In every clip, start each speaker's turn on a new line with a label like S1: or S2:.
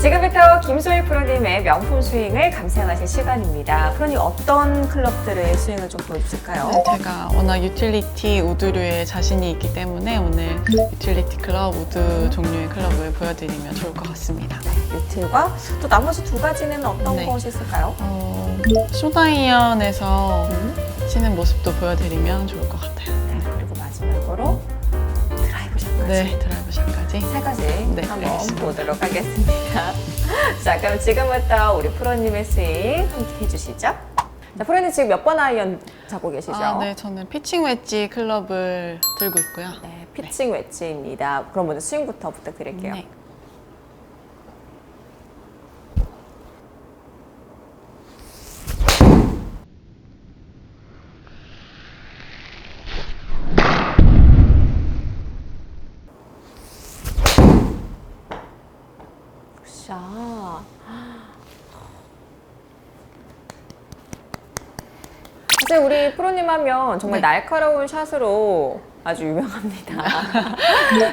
S1: 지금부터 김소희 프로님의 명품 스윙을 감상하실 시간입니다. 프로님 어떤 클럽들의 스윙을 좀 보여주실까요?
S2: 네, 제가 워낙 유틸리티 우드류에 자신이 있기 때문에 오늘 유틸리티 클럽, 우드 종류의 클럽을 보여드리면 좋을 것 같습니다.
S1: 유틸과 또 나머지 두 가지는 어떤
S2: 네.
S1: 것이 있을까요?
S2: 쇼다이언에서 치는 모습도 보여드리면 좋을 것 같아요.
S1: 네, 그리고 마지막으로 드라이브 샷까지.
S2: 네, 드라이브 샷까지.
S1: 세 가지
S2: 네,
S1: 한번
S2: 알겠습니다.
S1: 보도록 하겠습니다. 자, 그럼 지금부터 우리 프로님의 스윙 함께 해주시죠. 자, 프로님 지금 몇 번 아이언 잡고 계시죠?
S2: 네, 저는 피칭 웨지 클럽을 들고 있고요.
S1: 네, 피칭 웨지입니다. 그럼 먼저 스윙부터 부탁드릴게요.
S2: 네.
S1: 자, 사실 우리 프로님 하면 정말
S2: 네.
S1: 날카로운 샷으로 아주 유명합니다.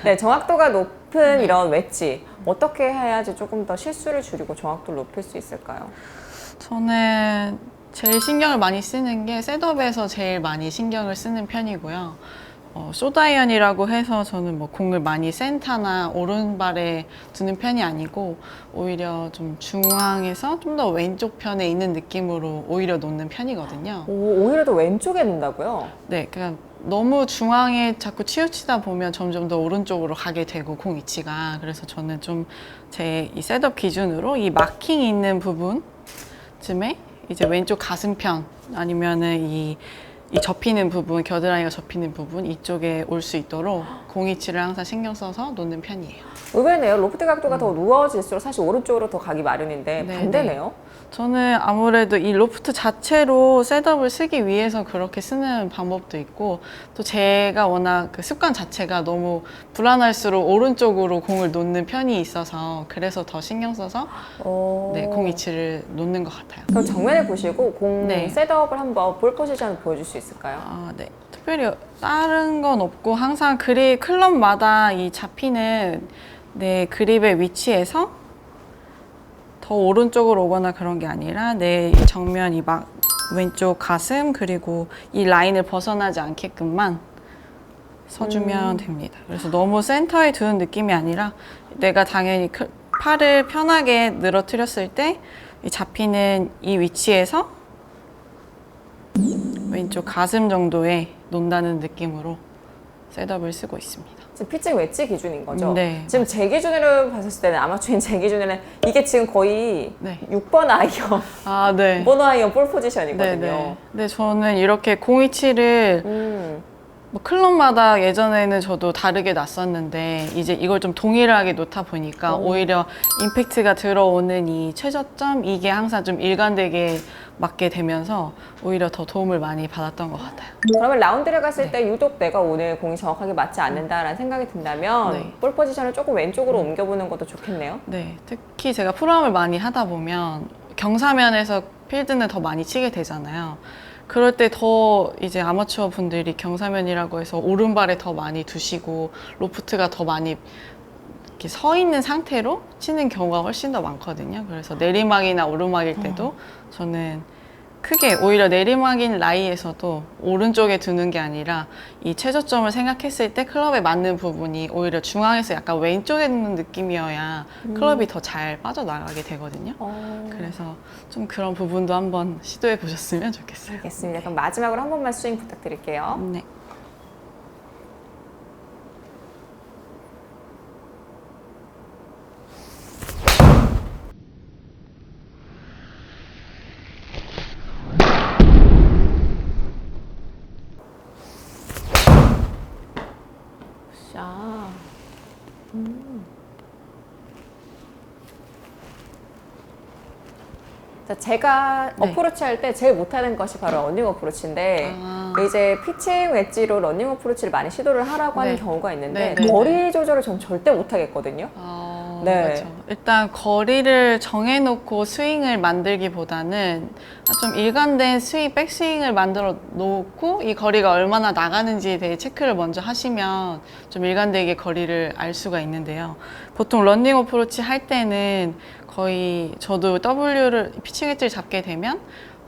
S1: 네, 정확도가 높은 이런 웨지 어떻게 해야지 조금 더 실수를 줄이고 정확도를 높일 수 있을까요?
S2: 저는 제일 신경을 많이 쓰는 게 셋업에서 제일 많이 신경을 쓰는 편이고요. 쇼다이언이라고 해서 저는 뭐 공을 많이 센터나 오른발에 두는 편이 아니고 오히려 좀 중앙에서 좀 더 왼쪽 편에 있는 느낌으로 오히려 놓는 편이거든요.
S1: 오히려 더 왼쪽에 놓는다고요?
S2: 네, 그냥 너무 중앙에 자꾸 치우치다 보면 점점 더 오른쪽으로 가게 되고 공 위치가. 그래서 저는 좀 제 이 셋업 기준으로 이 마킹이 있는 부분쯤에 이제 왼쪽 가슴편 아니면은 이 접히는 부분, 겨드랑이가 접히는 부분 이쪽에 올 수 있도록 공 위치를 항상 신경 써서 놓는 편이에요.
S1: 의외네요. 로프트 각도가 더 누워질수록 사실 오른쪽으로 더 가기 마련인데
S2: 네,
S1: 반대네요.
S2: 저는 아무래도 이 로프트 자체로 셋업을 쓰기 위해서 그렇게 쓰는 방법도 있고 또 제가 워낙 그 습관 자체가 너무 불안할수록 오른쪽으로 공을 놓는 편이 있어서 그래서 더 신경 써서 네, 공 위치를 놓는 것 같아요.
S1: 그럼 정면을 보시고 공
S2: 네.
S1: 셋업을 한번 볼 포지션을 보여줄 수 있을까요?
S2: 네. 특별히 다른 건 없고 항상 그립 클럽마다 이 잡히는 내 그립의 위치에서 더 오른쪽으로 오거나 그런 게 아니라 내 정면 이 왼쪽 가슴 그리고 이 라인을 벗어나지 않게끔만 서주면 됩니다. 그래서 너무 센터에 두는 느낌이 아니라 내가 당연히 팔을 편하게 늘어뜨렸을 때 이 잡히는 이 위치에서 왼쪽 가슴 정도에 놓는다는 느낌으로 셋업을 쓰고 있습니다.
S1: 지금 피칭 웨지 기준인 거죠?
S2: 네.
S1: 지금 제 기준으로 봤을 때는 아마추어인 제 기준에는 이게 지금 거의
S2: 네.
S1: 6번 아이언,
S2: 네.
S1: 6번 아이언 볼 포지션이거든요.
S2: 네, 저는 이렇게 공 위치를 뭐 클럽마다 예전에는 저도 다르게 놨었는데 이제 이걸 좀 동일하게 놓다 보니까 오히려 임팩트가 들어오는 이 최저점 이게 항상 좀 일관되게 맞게 되면서 오히려 더 도움을 많이 받았던 것 같아요.
S1: 그러면 라운드를 갔을 때 유독 내가 오늘 공이 정확하게 맞지 않는다라는 생각이 든다면
S2: 네.
S1: 볼 포지션을 조금 왼쪽으로 옮겨보는 것도 좋겠네요.
S2: 네, 특히 제가 프로암을 많이 하다 보면 경사면에서 필드는 더 많이 치게 되잖아요. 그럴 때 더 이제 아마추어 분들이 경사면이라고 해서 오른발에 더 많이 두시고 로프트가 더 많이 이렇게 서 있는 상태로 치는 경우가 훨씬 더 많거든요. 그래서 내리막이나 오르막일 때도 저는 크게 오히려 내리막인 라이에서도 오른쪽에 두는 게 아니라 이 최저점을 생각했을 때 클럽에 맞는 부분이 오히려 중앙에서 약간 왼쪽에 있는 느낌이어야 클럽이 더 잘 빠져나가게 되거든요. 그래서 좀 그런 부분도 한번 시도해 보셨으면 좋겠어요.
S1: 알겠습니다. 그럼 마지막으로 한 번만 스윙 부탁드릴게요.
S2: 네.
S1: 자, 자, 제가
S2: 네.
S1: 어프로치 할 때 제일 못하는 것이 바로 러닝 어프로치인데 이제 피칭 웨지로 러닝 어프로치를 많이 시도를 하라고 하는
S2: 네.
S1: 경우가 있는데
S2: 네, 네,
S1: 거리 조절을 전 절대 못하겠거든요. 네.
S2: 그렇죠. 일단 거리를 정해놓고 스윙을 만들기보다는 좀 일관된 스윙, 백스윙을 만들어 놓고 이 거리가 얼마나 나가는지에 대해 체크를 먼저 하시면 좀 일관되게 거리를 알 수가 있는데요. 보통 러닝 어프로치 할 때는 거의 저도 W를 피칭 웨지를 잡게 되면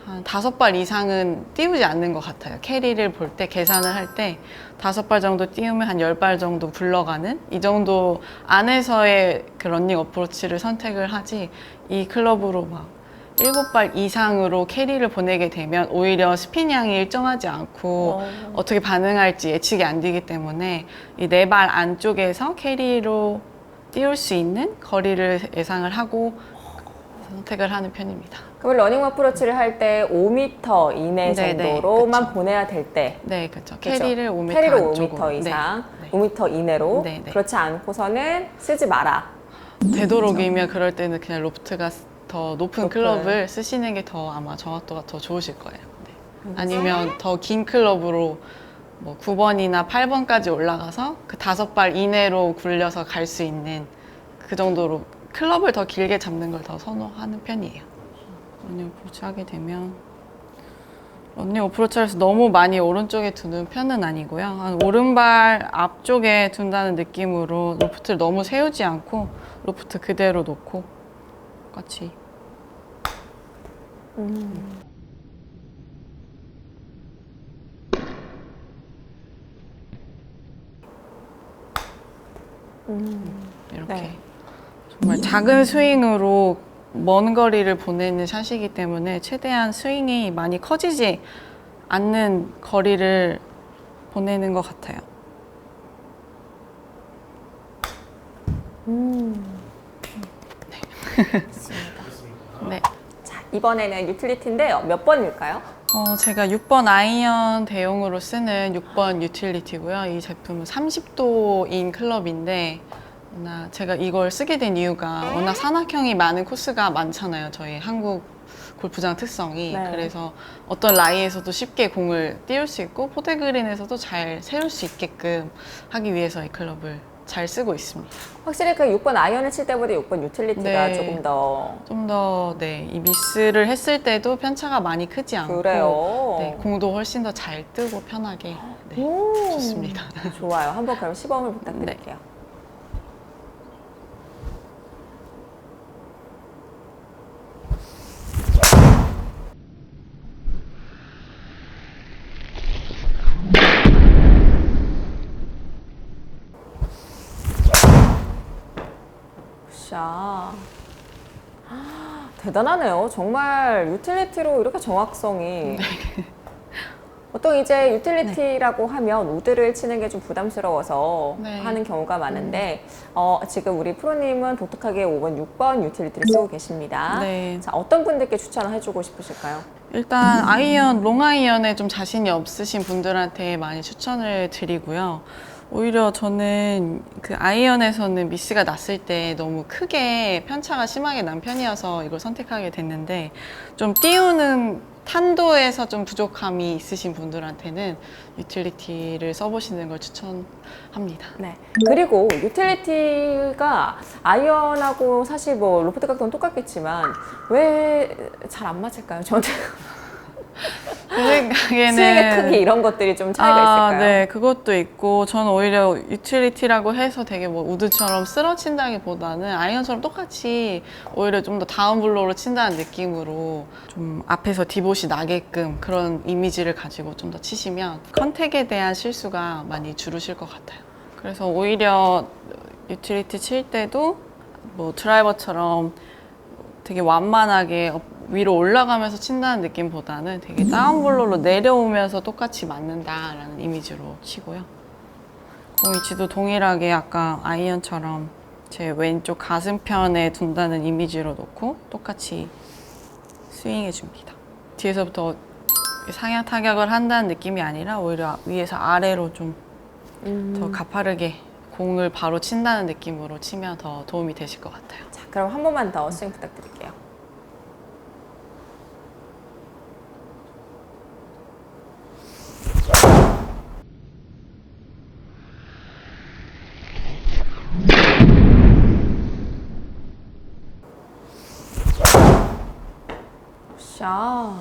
S2: 한 5발 이상은 띄우지 않는 것 같아요. 캐리를 볼 때, 계산을 할 때 5발 정도 띄우면 한 10발 정도 굴러가는 이 정도 안에서의 그 러닝 어프로치를 선택을 하지, 이 클럽으로 막 7발 이상으로 캐리를 보내게 되면 오히려 스핀량이 일정하지 않고 어떻게 반응할지 예측이 안 되기 때문에 이 4발 안쪽에서 캐리로 띄울 수 있는 거리를 예상을 하고 선택을 하는 편입니다.
S1: 그럼 러닝 어프로치를 할 때 5m 이내
S2: 네네,
S1: 정도로만
S2: 그쵸.
S1: 보내야 될 때.
S2: 네, 그렇죠.
S1: 그쵸?
S2: 캐리를 5m
S1: 캐리로
S2: 안쪽으로.
S1: 5m 이상,
S2: 네, 네.
S1: 5m 이내로.
S2: 네, 네.
S1: 그렇지 않고서는 쓰지 마라.
S2: 되도록이면 그럴 때는 그냥 로프트가 더 높은
S1: 높은.
S2: 클럽을 쓰시는 게 더 아마 정확도가 더 좋으실 거예요. 네. 아니면 더 긴 클럽으로 뭐 9번이나 8번까지 올라가서 그 5발 이내로 굴려서 갈 수 있는 그 정도로 클럽을 더 길게 잡는 걸 더 선호하는 편이에요. 러닝 어프로치 하게 되면 러닝 어프로치에서 너무 많이 오른쪽에 두는 편은 아니고요. 한 오른발 앞쪽에 둔다는 느낌으로 로프트를 너무 세우지 않고 로프트 그대로 놓고 똑같이. 이렇게
S1: 네.
S2: 정말 작은 스윙으로 먼 거리를 보내는 샷이기 때문에 최대한 스윙이 많이 커지지 않는 거리를 보내는 것 같아요. 네.
S1: 자, 이번에는 유틸리티인데요. 몇 번일까요?
S2: 제가 6번 아이언 대용으로 쓰는 6번 유틸리티고요. 이 제품은 30도인 클럽인데 제가 이걸 쓰게 된 이유가 워낙 산악형이 많은 코스가 많잖아요. 저희 한국 골프장 특성이.
S1: 네.
S2: 그래서 어떤 라이에서도 쉽게 공을 띄울 수 있고 포대그린에서도 잘 세울 수 있게끔 하기 위해서 이 클럽을 잘 쓰고 있습니다.
S1: 확실히 그 6번 아이언을 칠 때보다 6번 유틸리티가
S2: 네.
S1: 조금 더
S2: 좀 더, 네, 이 미스를 했을 때도 편차가 많이 크지 않고
S1: 그래요.
S2: 네, 공도 훨씬 더 잘 뜨고 편하게 네,
S1: 오.
S2: 좋습니다.
S1: 좋아요. 한번 그럼 시범을 부탁드릴게요. 샷. 대단하네요. 정말 유틸리티로 이렇게 정확성이. 보통 이제 유틸리티라고 하면 우드를 치는 게 좀 부담스러워서
S2: 네.
S1: 하는 경우가 많은데 지금 우리 프로님은 독특하게 5번, 6번 유틸리티를 쓰고 계십니다.
S2: 네.
S1: 자, 어떤 분들께 추천을 해주고 싶으실까요?
S2: 일단 아이언, 롱 아이언에 좀 자신이 없으신 분들한테 많이 추천을 드리고요. 오히려 저는 그 아이언에서는 미스가 났을 때 너무 크게 편차가 심하게 난 편이어서 이걸 선택하게 됐는데 좀 띄우는 탄도에서 좀 부족함이 있으신 분들한테는 유틸리티를 써보시는 걸 추천합니다.
S1: 네. 그리고 유틸리티가 아이언하고 사실 뭐 로프트 각도는 똑같겠지만 왜 잘 안 맞을까요? 저는
S2: 제 생각에는
S1: 스윙의 크기 이런 것들이 좀 차이가 있을까요?
S2: 네, 그것도 있고 저는 오히려 유틸리티라고 해서 되게 뭐 우드처럼 쓰러친다기보다는 아이언처럼 똑같이 오히려 좀 더 다운블로우로 친다는 느낌으로 좀 앞에서 디봇이 나게끔 그런 이미지를 가지고 좀 더 치시면 컨택에 대한 실수가 많이 줄으실 것 같아요. 그래서 오히려 유틸리티 칠 때도 뭐 드라이버처럼 되게 완만하게 위로 올라가면서 친다는 느낌보다는 되게 다운블로우로 내려오면서 똑같이 맞는다라는 이미지로 치고요. 공 위치도 동일하게 아까 아이언처럼 제 왼쪽 가슴편에 둔다는 이미지로 놓고 똑같이 스윙해 줍니다. 뒤에서부터 상향 타격을 한다는 느낌이 아니라 오히려 위에서 아래로 좀 더 가파르게 공을 바로 친다는 느낌으로 치면 더 도움이 되실 것 같아요.
S1: 자, 그럼 한 번만 더 스윙 부탁드릴게요. 굿샷.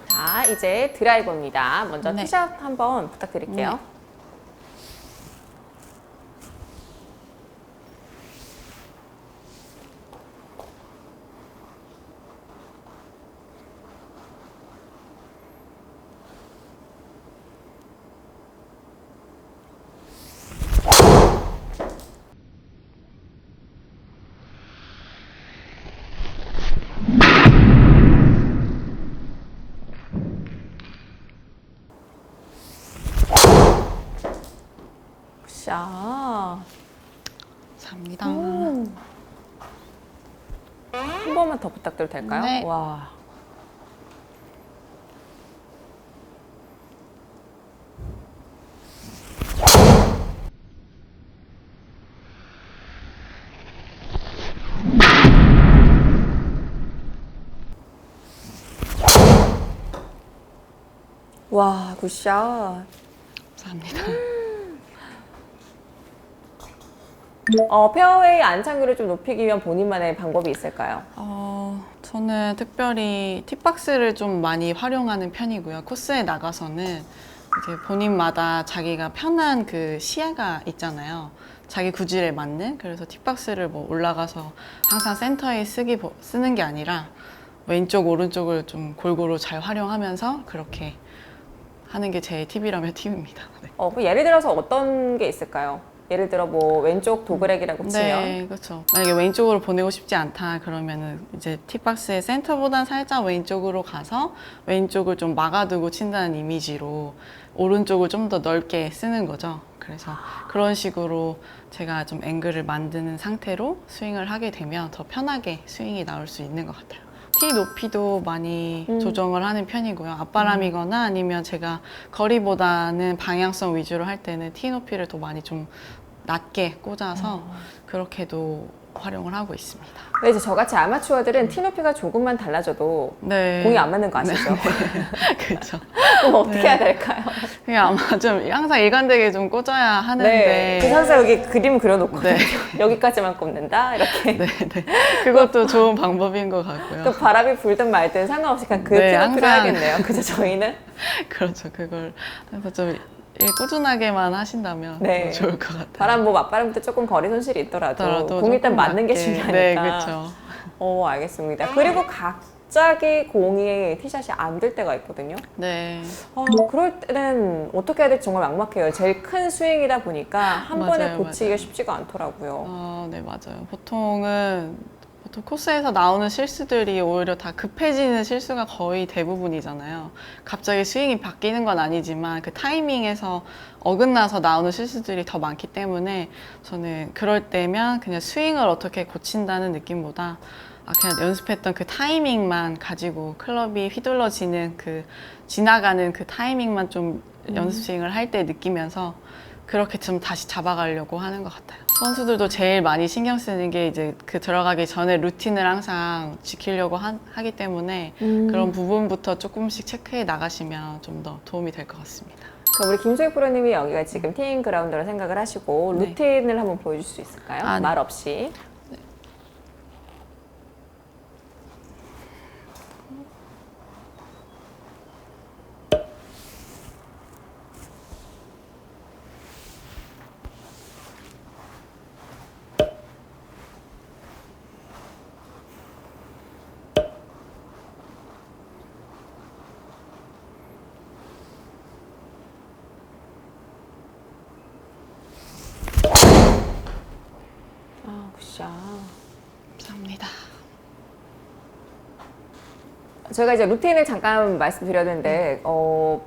S1: 자, 이제 드라이버입니다. 먼저
S2: 네.
S1: 티샷 한번 부탁드릴게요.
S2: 네.
S1: 굿샷.
S2: 감사합니다.
S1: 한 번만 더 부탁드려도 될까요?
S2: 네.
S1: 와. 와, 굿샷.
S2: 감사합니다.
S1: 페어웨이 안착률을 좀 높이기 위한 본인만의 방법이 있을까요?
S2: 저는 특별히 팁박스를 좀 많이 활용하는 편이고요. 코스에 나가서는 이제 본인마다 자기가 편한 그 시야가 있잖아요. 자기 구질에 맞는. 그래서 팁박스를 뭐 올라가서 항상 센터에 쓰는 게 아니라 왼쪽, 오른쪽을 좀 골고루 잘 활용하면서 그렇게 하는 게 제 팁이라면 팁입니다. 네.
S1: 그럼 예를 들어서 어떤 게 있을까요? 예를 들어 뭐 왼쪽 도그렉이라고 치면
S2: 네, 그렇죠. 만약에 왼쪽으로 보내고 싶지 않다 그러면은 이제 팁박스의 센터보단 살짝 왼쪽으로 가서 왼쪽을 좀 막아두고 친다는 이미지로 오른쪽을 좀 더 넓게 쓰는 거죠. 그래서 그런 식으로 제가 좀 앵글을 만드는 상태로 스윙을 하게 되면 더 편하게 스윙이 나올 수 있는 것 같아요. 티 높이도 많이 조정을 하는 편이고요. 앞바람이거나 아니면 제가 거리보다는 방향성 위주로 할 때는 티 높이를 더 많이 좀 낮게 꽂아서 그렇게도 활용을 하고 있습니다.
S1: 근데 이제 저같이 아마추어들은 티 높이가 조금만 달라져도
S2: 네.
S1: 공이 안 맞는 거 아시죠?
S2: 그렇죠.
S1: 그럼 어떻게 해야 될까요?
S2: 그게 아마 좀 항상 일관되게 좀 꽂아야 하는데.
S1: 네. 그 선수 여기 그림 그려놓고
S2: 네.
S1: 여기까지만 꼽는다 이렇게.
S2: 네, 네. 그것도 좋은 방법인 것 같고요.
S1: 또 바람이 불든 말든 상관없이 그냥 그
S2: 네,
S1: 티 높이로
S2: 항상.
S1: 해야겠네요. 그죠 저희는?
S2: 그렇죠. 그걸 그래서 좀 꾸준하게만 하신다면
S1: 네.
S2: 더 좋을 것 같아요.
S1: 바람 뭐 맞바람부터 조금 거리 손실이 있더라도
S2: 더라도
S1: 공 일단
S2: 조금
S1: 맞는 게
S2: 맞게.
S1: 중요하니까.
S2: 네, 그렇죠.
S1: 알겠습니다. 그리고 갑자기 공이 티샷이 안 될 때가 있거든요.
S2: 네.
S1: 그럴 때는 어떻게 해야 될지 정말 막막해요. 제일 큰 스윙이다 보니까 한 번에
S2: 맞아요,
S1: 고치기가
S2: 맞아요.
S1: 쉽지가 않더라고요.
S2: 네, 맞아요. 보통 코스에서 나오는 실수들이 오히려 다 급해지는 실수가 거의 대부분이잖아요. 갑자기 스윙이 바뀌는 건 아니지만 그 타이밍에서 어긋나서 나오는 실수들이 더 많기 때문에 저는 그럴 때면 그냥 스윙을 어떻게 고친다는 느낌보다 그냥 연습했던 그 타이밍만 가지고 클럽이 휘둘러지는 그 지나가는 그 타이밍만 좀 연습 스윙을 할 때 느끼면서 그렇게 좀 다시 잡아가려고 하는 것 같아요. 선수들도 제일 많이 신경 쓰는 게 이제 그 들어가기 전에 루틴을 항상 지키려고 하기 때문에 그런 부분부터 조금씩 체크해 나가시면 좀 더 도움이 될 것 같습니다.
S1: 그럼 우리 김소희 프로님이 여기가 지금 티잉 그라운드로 생각을 하시고
S2: 네.
S1: 루틴을 한번 보여줄 수 있을까요?
S2: 네.
S1: 말 없이. 굿샷.
S2: 감사합니다.
S1: 저희가 이제 루틴을 잠깐 말씀드렸는데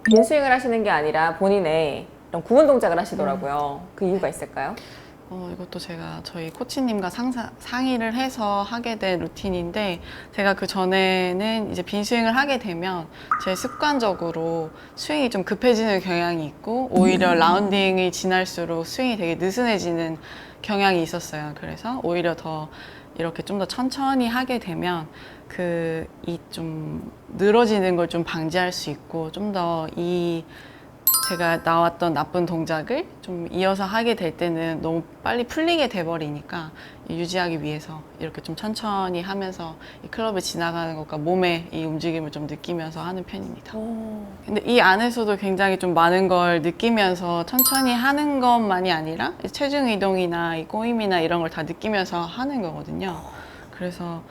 S1: 빈 스윙을 하시는 게 아니라 본인의 이런 구분 동작을 하시더라고요. 그 이유가 있을까요?
S2: 이것도 제가 저희 코치님과 상의를 해서 하게 된 루틴인데 제가 그 전에는 이제 빈 스윙을 하게 되면 제 습관적으로 스윙이 좀 급해지는 경향이 있고 오히려 라운딩이 지날수록 스윙이 되게 느슨해지는 경향이 있었어요. 그래서 오히려 더 이렇게 좀 더 천천히 하게 되면 이 좀 늘어지는 걸 좀 방지할 수 있고 좀 더 이 제가 나왔던 나쁜 동작을 좀 이어서 하게 될 때는 너무 빨리 풀리게 돼버리니까 유지하기 위해서 이렇게 좀 천천히 하면서 이 클럽을 지나가는 것과 몸의 이 움직임을 좀 느끼면서 하는 편입니다. 근데 이 안에서도 굉장히 좀 많은 걸 느끼면서 천천히 하는 것만이 아니라 체중 이동이나 이 꼬임이나 이런 걸 다 느끼면서 하는 거거든요. 그래서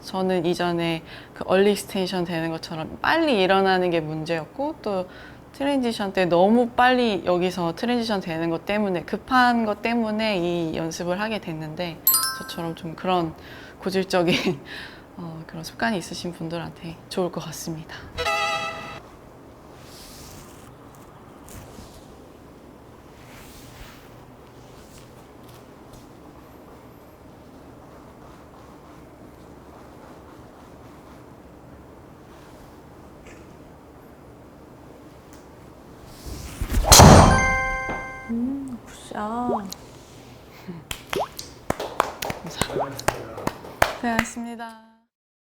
S2: 저는 이전에 그 얼리 익스텐션 되는 것처럼 빨리 일어나는 게 문제였고, 또 트랜지션 때 너무 빨리 여기서 트랜지션 되는 것 때문에, 급한 것 때문에 이 연습을 하게 됐는데, 저처럼 좀 그런 고질적인 그런 습관이 있으신 분들한테 좋을 것 같습니다.
S1: 굿샷.
S2: 고생하셨습니다.